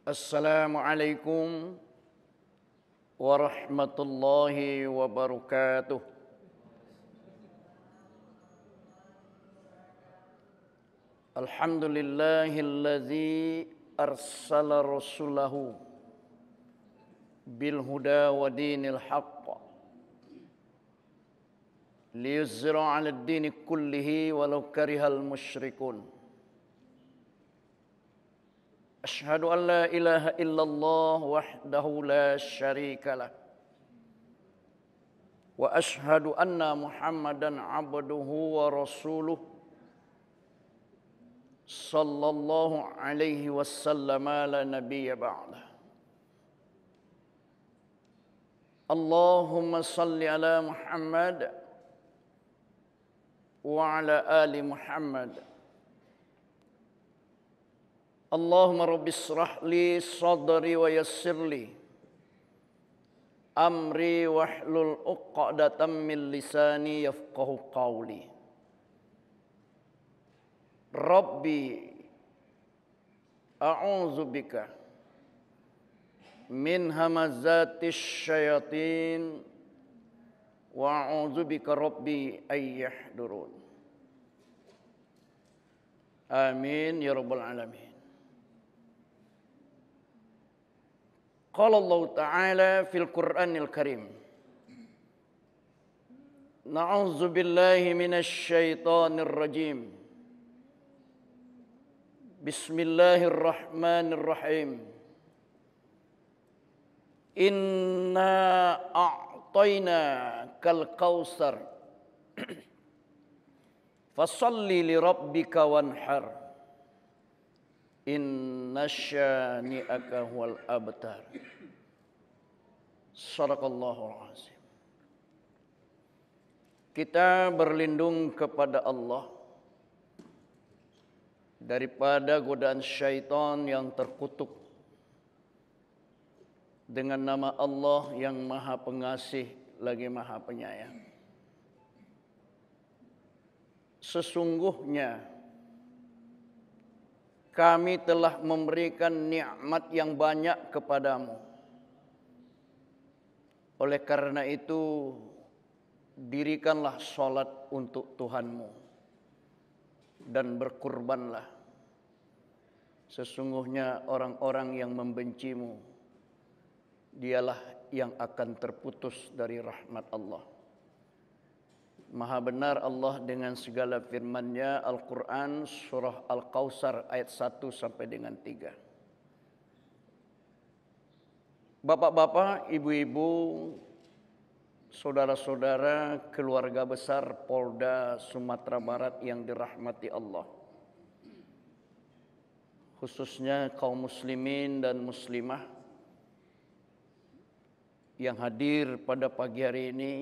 Assalamualaikum warahmatullahi wabarakatuh. Alhamdulillahilladzi arsala rasulahu bil huda wa dinil haqq liyuzhira 'ala ad-dini kullihi walau karihal musyrikun. Asyhadu an la ilaha illallah wahdahu la syarika lah. Wa asyhadu anna Muhammadan abduhu wa rasuluh sallallahu alaihi wasallam la nabiyya ba'dah. Allahumma salli ala Muhammad wa ala ali Muhammad. Allahumma rabbi israh li sadri wa yassir li amri wahlul 'uqdatam min lisani yafqahu qawli. Rabbi a'udzu bika min hamazatis syayatin wa a'udzu bika rabbi ay yahdurun. Amin ya rabbal alamin. Qala Allah Ta'ala fil Qur'anil Karim. Na'udzu billahi minasy syaithanir rajim. Bismillahirrahmanirrahim. Inna a'tayna kal kautsar. Fashalli li rabbika wanhar. Inna syani'aka huwal abtar. Shadaqallahul azim. Kita berlindung kepada Allah daripada godaan syaitan yang terkutuk dengan nama Allah yang Maha Pengasih lagi Maha Penyayang. Sesungguhnya kami telah memberikan nikmat yang banyak kepadamu. Oleh karena itu, dirikanlah salat untuk Tuhanmu dan berkurbanlah. Sesungguhnya orang-orang yang membencimu, dialah yang akan terputus dari rahmat Allah. Maha benar Allah dengan segala firman-Nya. Al-Quran surah Al-Kautsar ayat 1 sampai dengan 3. Bapak-bapak, ibu-ibu, saudara-saudara, keluarga besar Polda Sumatera Barat yang dirahmati Allah. Khususnya kaum muslimin dan muslimah yang hadir pada pagi hari ini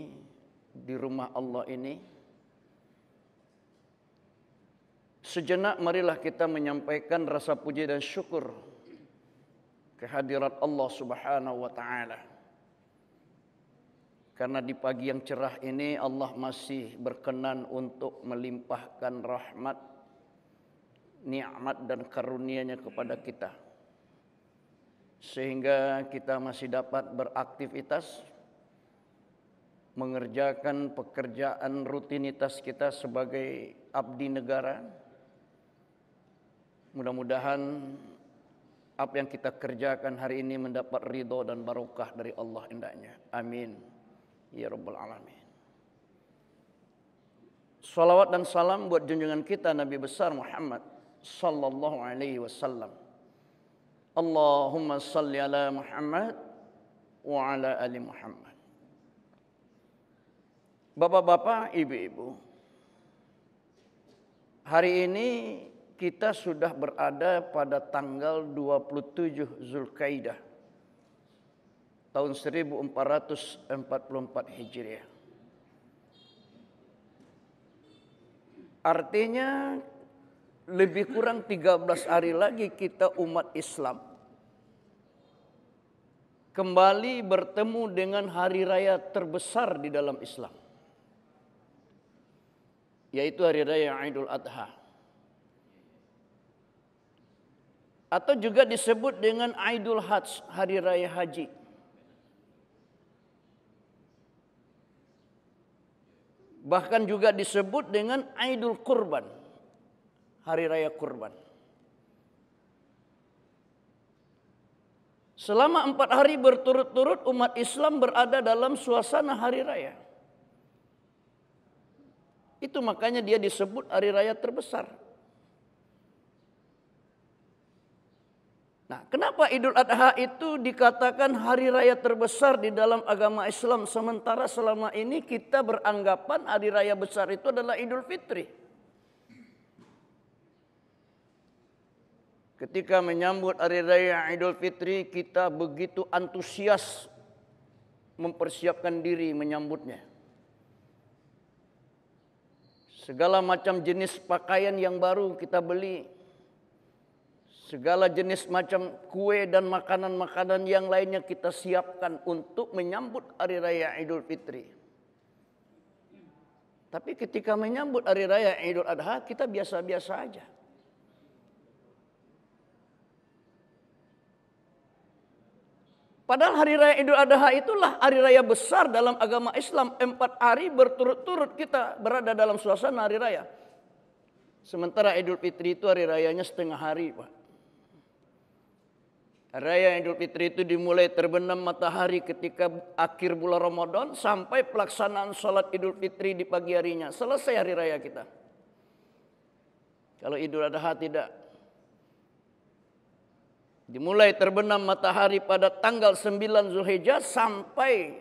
di rumah Allah ini. Sejenak marilah kita menyampaikan rasa puji dan syukur kehadirat Allah Subhanahu wa taala. Karena di pagi yang cerah ini Allah masih berkenan untuk melimpahkan rahmat, nikmat dan karunia-Nya kepada kita. Sehingga kita masih dapat beraktivitas, mengerjakan pekerjaan rutinitas kita sebagai abdi negara. Mudah-mudahan apa yang kita kerjakan hari ini mendapat ridho dan barokah dari Allah hendaknya. Amin ya rabbal alamin. Salawat dan salam buat junjungan kita Nabi besar Muhammad sallallahu alaihi wasallam. Allahumma salli ala Muhammad wa ala ali Muhammad. Bapak-bapak, ibu-ibu, hari ini kita sudah berada pada tanggal 27 Zulkaidah tahun 1444 Hijriah. Artinya lebih kurang 13 hari lagi kita umat Islam kembali bertemu dengan hari raya terbesar di dalam Islam, yaitu hari raya Idul Adha. atau juga disebut dengan Aidul Hajj, hari raya haji. Bahkan juga disebut dengan Aidul Kurban, hari raya kurban. Selama 4 hari berturut-turut umat Islam berada dalam suasana hari raya. Itu makanya dia disebut hari raya terbesar. Nah, kenapa Idul Adha itu dikatakan hari raya terbesar di dalam agama Islam, sementara selama ini kita beranggapan hari raya besar itu adalah Idul Fitri. Ketika menyambut hari raya Idul Fitri, kita begitu antusias mempersiapkan diri menyambutnya. Segala macam jenis pakaian yang baru kita beli. Segala jenis macam kue dan makanan-makanan yang lainnya kita siapkan untuk menyambut hari raya Idul Fitri. Tapi ketika menyambut hari raya Idul Adha, kita biasa-biasa aja. Padahal hari raya Idul Adha itulah hari raya besar dalam agama Islam. 4 hari berturut-turut kita berada dalam suasana hari raya. Sementara Idul Fitri itu hari rayanya setengah hari, Pak. Raya Idul Fitri itu dimulai terbenam matahari ketika akhir bulan Ramadan sampai pelaksanaan sholat Idul Fitri di pagi harinya. Selesai hari raya kita. Kalau Idul Adha tidak. Dimulai terbenam matahari pada tanggal 9 Zulhijjah sampai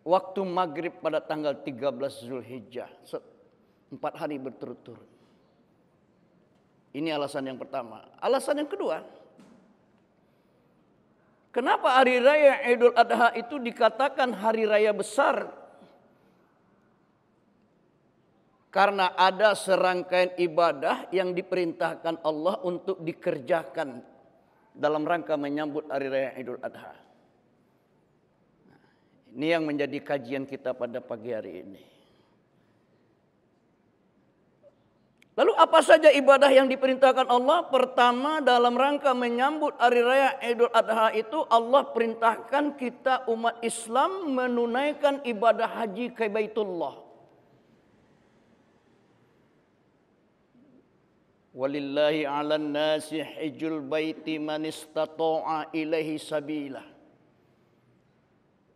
waktu maghrib pada tanggal 13 Zulhijjah. 4 hari berturut-turut. Ini alasan yang pertama. Alasan yang kedua. Kenapa hari raya Idul Adha itu dikatakan hari raya besar? Karena ada serangkaian ibadah yang diperintahkan Allah untuk dikerjakan dalam rangka menyambut hari raya Idul Adha. Ini yang menjadi kajian kita pada pagi hari ini. Lalu apa saja ibadah yang diperintahkan Allah? Pertama, dalam rangka menyambut hari raya Idul Adha itu Allah perintahkan kita umat Islam menunaikan ibadah haji ke Baitullah. Walillahi 'alan nasi hijjul baiti man istata'a ilaihi sabila.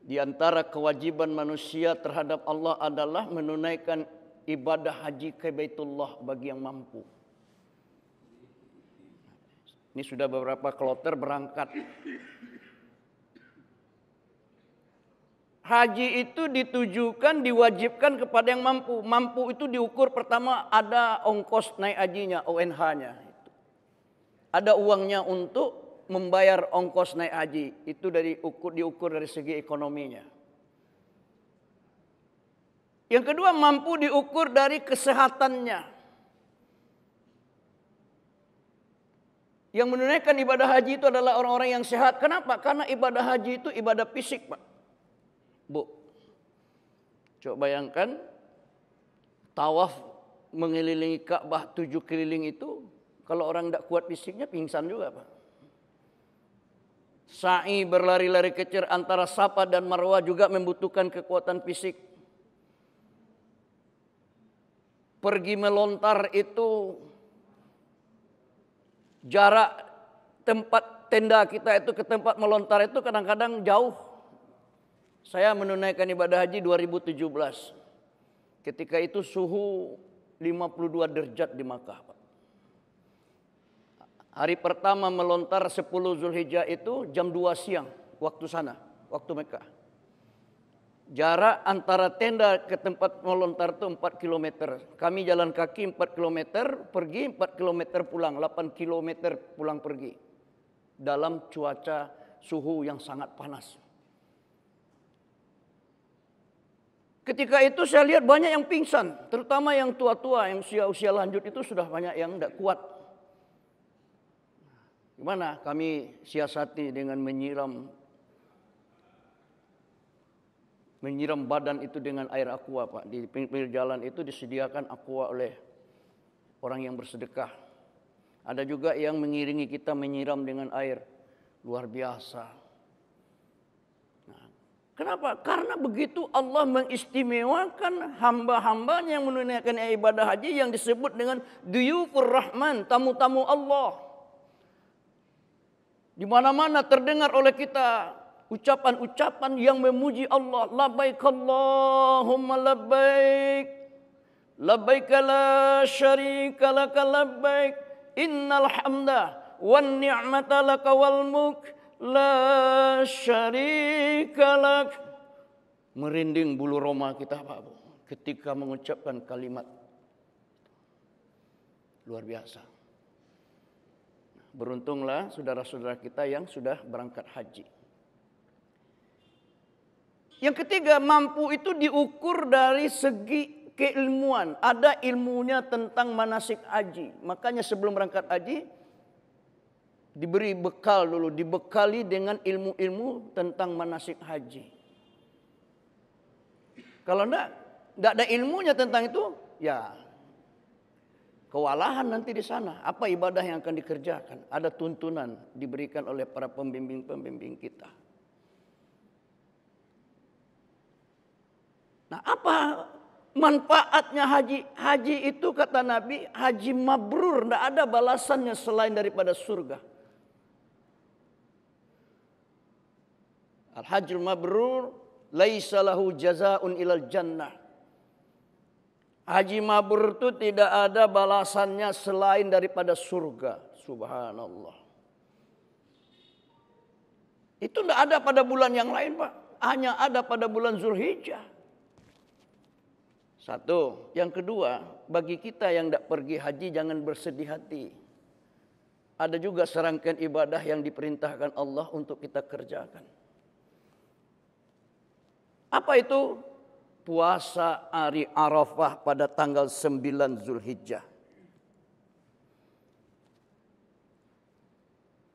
Di antara kewajiban manusia terhadap Allah adalah menunaikan ibadah haji ke Baitullah bagi yang mampu. Ini sudah beberapa kloter berangkat. Haji itu ditujukan, diwajibkan kepada yang mampu. Mampu itu diukur pertama ada ongkos naik hajinya, ONH-nya. Ada uangnya untuk membayar ongkos naik haji. Itu diukur dari segi ekonominya. Yang kedua, mampu diukur dari kesehatannya. Yang menunaikan ibadah haji itu adalah orang-orang yang sehat. Kenapa? Karena ibadah haji itu ibadah fisik, Pak. Bu, coba bayangkan tawaf mengelilingi Ka'bah 7 keliling itu, kalau orang tidak kuat fisiknya pingsan juga, Pak. Sa'i berlari-lari kecer antara Safa dan Marwah juga membutuhkan kekuatan fisik. Pergi melontar itu jarak tempat tenda kita itu ke tempat melontar itu kadang-kadang jauh. Saya menunaikan ibadah haji 2017. Ketika itu suhu 52 derajat di Makkah, Pak. Hari pertama melontar 10 Zulhijjah itu jam 2 siang waktu sana, waktu Mekah. Jarak antara tenda ke tempat melontar itu 4 km. Kami jalan kaki 4 km, pergi 4 km pulang, 8 km pulang pergi. Dalam cuaca suhu yang sangat panas. Ketika itu saya lihat banyak yang pingsan, terutama yang tua-tua, yang usia lanjut itu sudah banyak yang tidak kuat. Gimana? Kami siasati dengan menyiram badan itu dengan air aqua, Pak. Di pinggir jalan itu disediakan aqua oleh orang yang bersedekah. Ada juga yang mengiringi kita menyiram dengan air. Luar biasa. Nah, kenapa? Karena begitu Allah mengistimewakan hamba-hambanya yang menunaikan ibadah haji yang disebut dengan duyufur rahman, tamu-tamu Allah. Di mana-mana terdengar oleh kita ucapan-ucapan yang memuji Allah. Labbaik Allahumma labbaik. Labbaik la syarika laka labbaik. Innal hamda wan ni'mata laka wal mulk la syarika lak. Merinding bulu roma kita Pak Bu ketika mengucapkan kalimat. Luar biasa. Beruntunglah saudara-saudara kita yang sudah berangkat haji. Yang ketiga, mampu itu diukur dari segi keilmuan. Ada ilmunya tentang manasik haji. Makanya sebelum berangkat haji diberi bekal dulu, dibekali dengan ilmu-ilmu tentang manasik haji. Kalau enggak ada ilmunya tentang itu, ya kewalahan nanti di sana. Apa ibadah yang akan dikerjakan? Ada tuntunan diberikan oleh para pembimbing-pembimbing kita. Nah, apa manfaatnya haji? Haji itu kata Nabi, haji mabrur, tidak ada balasannya selain daripada surga. Al-hajjul mabrur laisa lahu jazaa'un ilal jannah. Haji mabrur itu tidak ada balasannya selain daripada surga. Subhanallah. Itu tidak ada pada bulan yang lain Pak. Hanya ada pada bulan Zulhijjah. Satu. Yang kedua, bagi kita yang tidak pergi haji jangan bersedih hati. Ada juga serangkaian ibadah yang diperintahkan Allah untuk kita kerjakan. Apa itu? Puasa hari Arafah pada tanggal 9 Zulhijjah.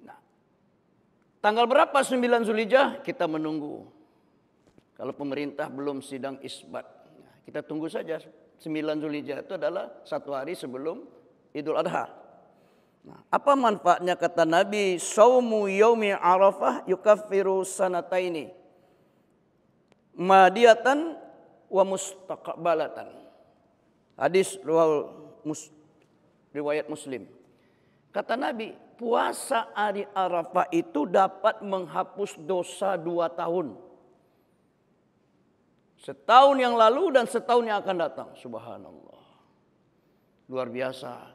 Nah, tanggal berapa 9 Zulhijjah? Kita menunggu. Kalau pemerintah belum sidang isbat. Kita tunggu saja. 9 Zulhijjah itu adalah satu hari sebelum Idul Adha. Nah, apa manfaatnya kata Nabi? Saumu yaumi Arafah yukaffiru sanataini. Madiyatan wa mustaqbalatan. Hadis riwayat Muslim. Kata Nabi, puasa hari Arafah itu dapat menghapus dosa 2 tahun. Setahun yang lalu dan setahun yang akan datang. Subhanallah. Luar biasa.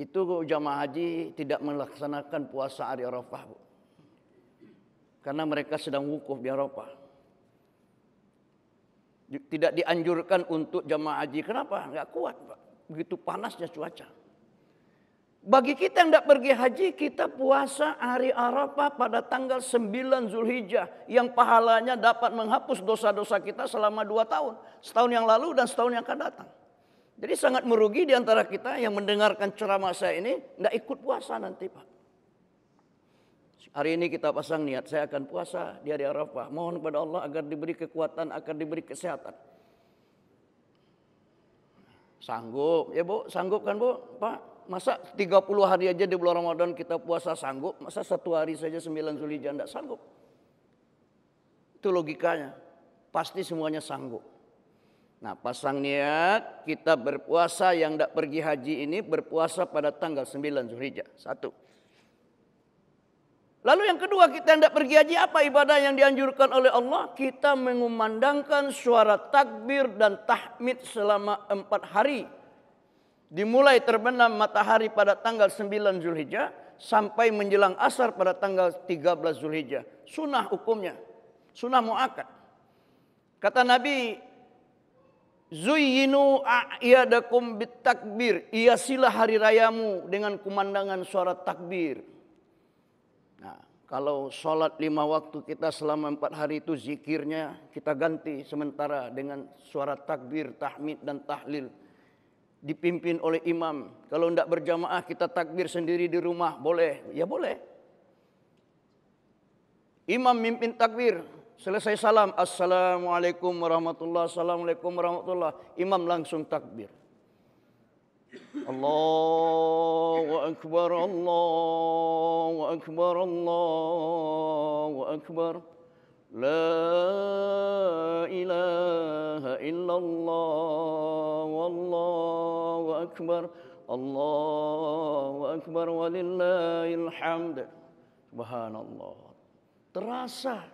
Itu jamaah haji tidak melaksanakan puasa hari Arafah. Karena mereka sedang wukuf di Arafah. Tidak dianjurkan untuk jamaah haji. Kenapa? Enggak kuat Pak. Begitu panasnya cuaca. Bagi kita yang tidak pergi haji, kita puasa hari Arafah pada tanggal 9 Zulhijjah. Yang pahalanya dapat menghapus dosa-dosa kita selama 2 tahun. Setahun yang lalu dan setahun yang akan datang. Jadi sangat merugi di antara kita yang mendengarkan ceramah saya ini, tidak ikut puasa nanti Pak. Hari ini kita pasang niat, saya akan puasa di hari Arafah. Mohon kepada Allah agar diberi kekuatan, agar diberi kesehatan. Sanggup, ya Bu? Sanggup kan Bu? Pak? Masa 30 hari aja di bulan Ramadan kita puasa sanggup? Masa 1 hari saja 9 Zulhijjah tidak sanggup? Itu logikanya. Pasti semuanya sanggup. Nah, pasang niat kita berpuasa yang tidak pergi haji ini berpuasa pada tanggal 9 Zulhijjah. 1. Lalu yang kedua, kita yang tidak pergi haji, apa ibadah yang dianjurkan oleh Allah? Kita mengumandangkan suara takbir dan tahmid selama 4 hari. Dimulai terbenam matahari pada tanggal 9 Zulhijjah sampai menjelang asar pada tanggal 13 Zulhijjah. Sunnah hukumnya. Sunnah muakkad. Kata Nabi, Zuyyinu a'yadakum bitakbir. Hiasilah hari rayamu dengan kumandangan suara takbir. Nah, kalau sholat 5 waktu kita selama 4 hari itu zikirnya kita ganti sementara dengan suara takbir, tahmid dan tahlil. Dipimpin oleh imam. Kalau tidak berjamaah kita takbir sendiri di rumah. Boleh? Ya boleh. Imam mimpin takbir. Selesai salam. Assalamualaikum warahmatullahi wabarakatuh. Assalamualaikum warahmatullahi wabarakatuh. Imam langsung takbir. Allahu Akbar, Allahu Akbar, Allahu Akbar. La ilaha illallah, wallahu akbar, Allahu akbar, walillahil hamd. Subhanallah. Terasa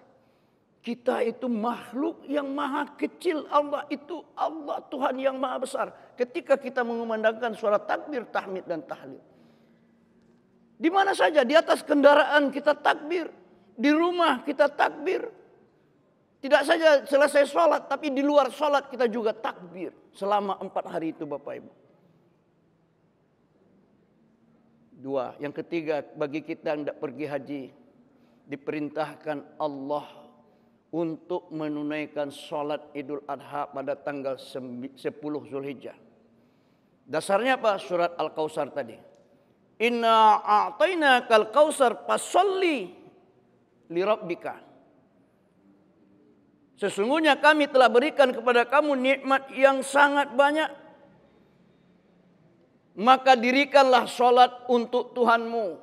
kita itu makhluk yang maha kecil, Allah itu Allah Tuhan yang maha besar. Ketika kita mengumandangkan suara takbir, tahmid dan tahlil. Di mana saja, di atas kendaraan kita takbir, di rumah kita takbir. Tidak saja selesai sholat, tapi di luar sholat kita juga takbir. Selama 4 hari itu Bapak Ibu. 2, yang ketiga, bagi kita yang tidak pergi haji, diperintahkan Allah untuk menunaikan sholat Idul Adha pada tanggal 10 Zulhijjah. Dasarnya apa? Surat Al-Kautsar tadi. Inna a'tainakal kautsar fasholli li rabbika. Sesungguhnya kami telah berikan kepada kamu nikmat yang sangat banyak. Maka dirikanlah sholat untuk Tuhanmu.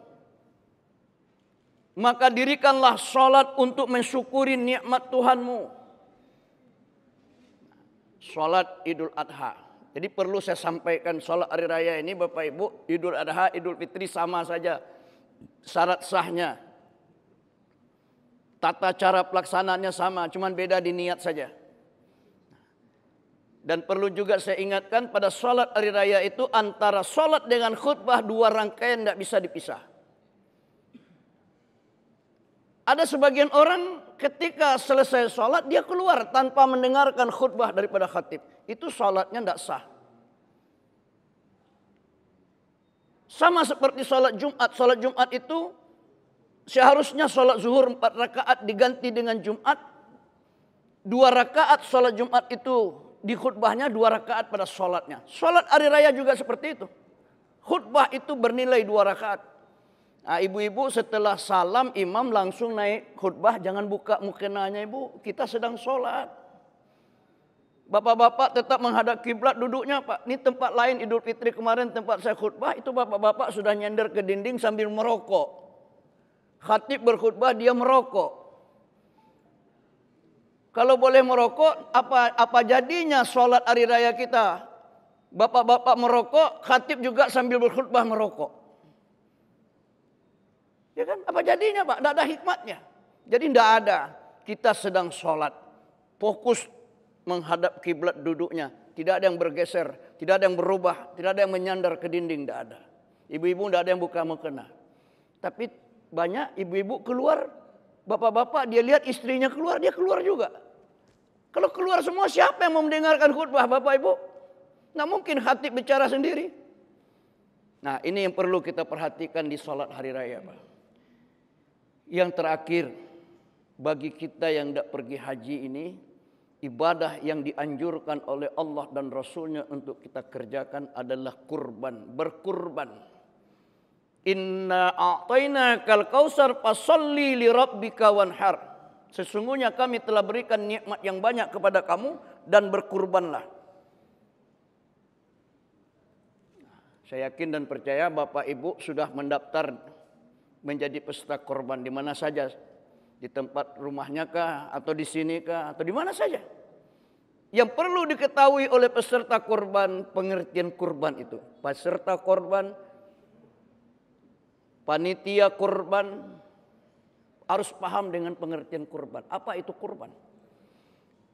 Maka dirikanlah sholat untuk mensyukuri nikmat Tuhanmu. Sholat Idul Adha. Jadi perlu saya sampaikan, sholat hari raya ini Bapak Ibu, Idul Adha, Idul Fitri sama saja syarat sahnya. Tata cara pelaksanaannya sama, cuman beda di niat saja. Dan perlu juga saya ingatkan, pada sholat hari raya itu antara sholat dengan khutbah 2 rangkaian tidak bisa dipisah. Ada sebagian orang ketika selesai sholat dia keluar tanpa mendengarkan khutbah daripada khatib. Itu sholatnya tidak sah. Sama seperti sholat Jumat. Sholat Jumat itu seharusnya sholat zuhur 4 rakaat diganti dengan Jumat. 2 rakaat sholat Jumat itu di khutbahnya, 2 rakaat pada sholatnya. Sholat hari raya juga seperti itu. Khutbah itu bernilai 2 rakaat. Nah, ibu-ibu setelah salam imam langsung naik khutbah, jangan buka mukenanya ibu, kita sedang sholat. Bapak-bapak tetap menghadap kiblat duduknya Pak. Ini tempat lain Idul Fitri kemarin tempat saya khutbah, itu bapak-bapak sudah nyender ke dinding sambil merokok. Khatib berkhutbah dia merokok. Kalau boleh merokok, apa jadinya sholat hari raya kita? Bapak-bapak merokok, khatib juga sambil berkhutbah merokok. Ya kan? Apa jadinya Pak? Tidak ada hikmatnya. Jadi tidak ada. Kita sedang sholat. Fokus menghadap kiblat duduknya. Tidak ada yang bergeser. Tidak ada yang berubah. Tidak ada yang menyandar ke dinding. Tidak ada. Ibu-ibu tidak ada yang buka mukena. Tapi banyak ibu-ibu keluar. Bapak-bapak dia lihat istrinya keluar. Dia keluar juga. Kalau keluar semua siapa yang mau mendengarkan khutbah Bapak Ibu? Nggak mungkin khatib bicara sendiri. Nah ini yang perlu kita perhatikan di sholat hari raya Pak. Yang terakhir, bagi kita yang tidak pergi haji ini, ibadah yang dianjurkan oleh Allah dan Rasulnya untuk kita kerjakan adalah kurban, berkurban. Inna a'tainakal kautsar fasholli li rabbika wanhar. Sesungguhnya kami telah berikan nikmat yang banyak kepada kamu dan berkurbanlah. Saya yakin dan percaya Bapak Ibu sudah mendaftar menjadi peserta korban di mana saja, di tempat rumahnya kah, atau di sini kah, atau di mana saja. Yang perlu diketahui oleh peserta korban, pengertian kurban itu. Peserta korban, panitia korban harus paham dengan pengertian kurban. Apa itu kurban?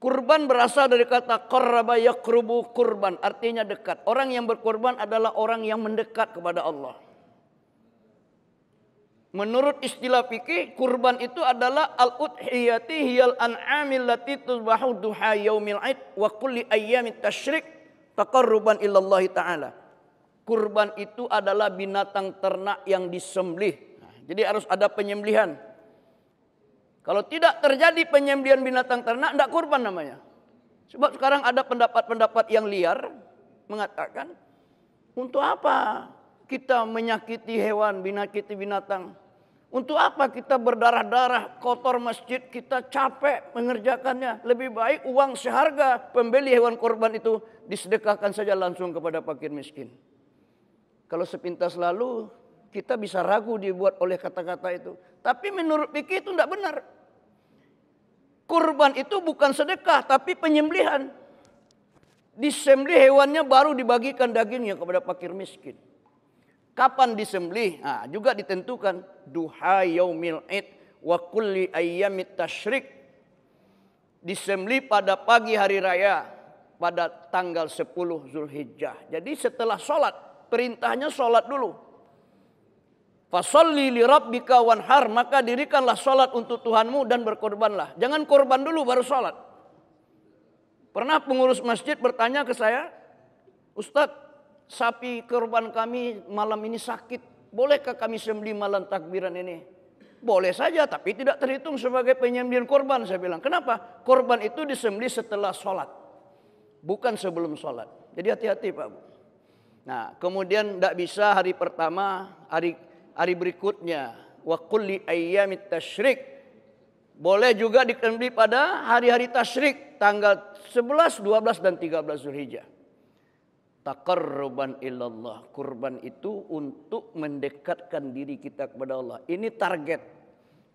Kurban berasal dari kata qarraba yaqrubu kurban, artinya dekat. Orang yang berkorban adalah orang yang mendekat kepada Allah. Menurut istilah fikih, kurban itu adalah al-udhiyati hiyal an'amil lati tuzbahu duha yaumil aid wa kulli ayyamit tasyrik taqarruban ilallahi ta'ala. Kurban itu adalah binatang ternak yang disembelih. Jadi harus ada penyembelihan. Kalau tidak terjadi penyembelihan binatang ternak, tidak kurban namanya. Sebab sekarang ada pendapat-pendapat yang liar mengatakan, untuk apa kita menyakiti hewan, menyakiti binatang? Untuk apa kita berdarah-darah, kotor masjid, kita capek mengerjakannya? Lebih baik uang seharga pembeli hewan korban itu disedekahkan saja langsung kepada fakir miskin. Kalau sepintas lalu kita bisa ragu dibuat oleh kata-kata itu. Tapi menurut fikih itu tidak benar. Kurban itu bukan sedekah tapi penyembelihan. Disembelih hewannya baru dibagikan dagingnya kepada fakir miskin. Kapan disembelih? Nah, juga ditentukan duha yaumil id wa kulli ayyamit tasyrik. Disembelih pada pagi hari raya pada tanggal 10 Zulhijjah. Jadi setelah sholat, perintahnya sholat dulu. Fasolli li rabbika wanhar, maka dirikanlah sholat untuk Tuhanmu dan berkorbanlah. Jangan korban dulu baru sholat. Pernah pengurus masjid bertanya ke saya, Ustadz, sapi korban kami malam ini sakit, bolehkah kami sembelih malam takbiran ini? Boleh saja, tapi tidak terhitung sebagai penyembelihan korban. Saya bilang, kenapa? Korban itu disembelih setelah sholat, bukan sebelum sholat. Jadi hati-hati Pak Bu. Nah, kemudian tidak bisa hari pertama, hari berikutnya. Wa kulli ayyamit tasyrik. Boleh juga disembelih pada hari-hari tasyrik, tanggal 11, 12 dan 13 Zulhijjah. Taqarruban ilallah. Kurban itu untuk mendekatkan diri kita kepada Allah. Ini target,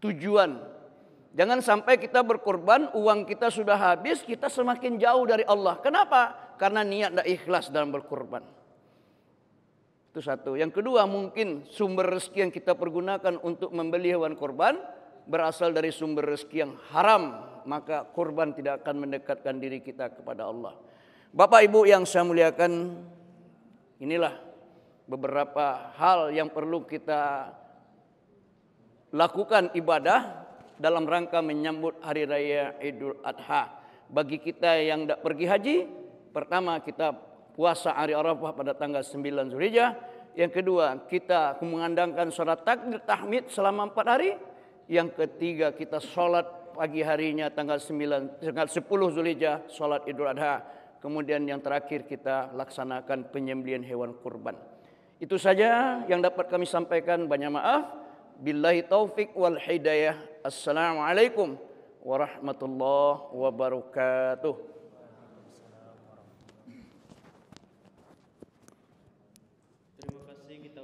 tujuan. Jangan sampai kita berkorban, uang kita sudah habis, kita semakin jauh dari Allah. Kenapa? Karena niat tidak ikhlas dalam berkorban. Itu satu. Yang kedua, mungkin sumber rezeki yang kita pergunakan untuk membeli hewan korban berasal dari sumber rezeki yang haram, maka kurban tidak akan mendekatkan diri kita kepada Allah. Bapak Ibu yang saya muliakan, inilah beberapa hal yang perlu kita lakukan ibadah dalam rangka menyambut hari raya Idul Adha. Bagi kita yang tidak pergi haji, pertama kita puasa hari Arafah pada tanggal 9 Zulhijjah. Yang kedua, kita mengandangkan sholat takbir tahmid selama 4 hari. Yang ketiga, kita sholat pagi harinya tanggal 10 Zulhijjah, sholat Idul Adha. Kemudian yang terakhir kita laksanakan penyembelihan hewan kurban. Itu saja yang dapat kami sampaikan. Banyak maaf. Billahi taufik wal hidayah. Assalamualaikum warahmatullahi wabarakatuh.